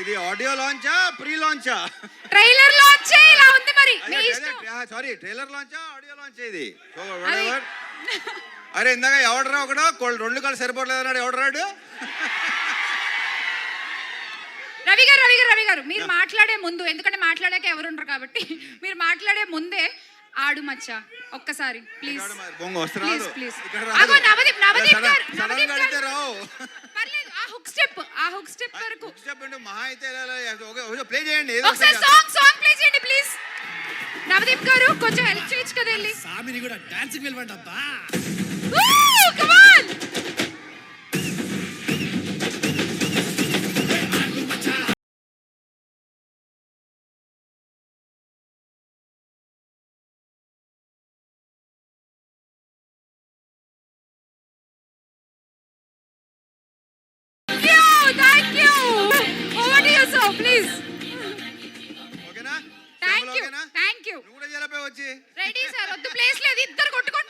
ఇది audio లాంచా pre లాంచా? Trailer launch ఇలా ఉంది మరి మీ ఇష్టం. సారీ ట్రైలర్ లాంచా ఆడియో లాంచ్ ఇది? అరే ఇందాక ఎవడరా ఒకడు 2 కాళ్ళు సరిపోవట్లేదు అన్నాడు, ఎవడరాడు? రవి గారు మీరు మాట్లాడే ముందు, ఎందుకంటే మాట్లాడాక ఎవరు ఉండరు కాబట్టి మీరు మాట్లాడే ముందే ఆడు మచ్చా ఒక్కసారి ప్లీజ్. ప్లీజ్ అగో నవదీప్ గారు పర్లేదు, ఆ హుక్ స్టెప్ వరకు మహా అయితే ప్లే చేయండి, ఒకసారి సాంగ్ ప్లే చేయండి ప్లీజ్. నవదీప్ గారు కొంచెం హెల్ప్ చేయొచ్చు కదా వెళ్ళి. సామిని కూడా డాన్స్ కి వెళ్ళండి అబ్బా. Come on. Thank you. Over to you, sir, please. ఓకేనా? Thank you. నువ్వు కూడా జలపే వచ్చి రెడీ సార్, వద్దు ప్లేస్ లేదు, ఇద్దరు కొట్టుకోండి.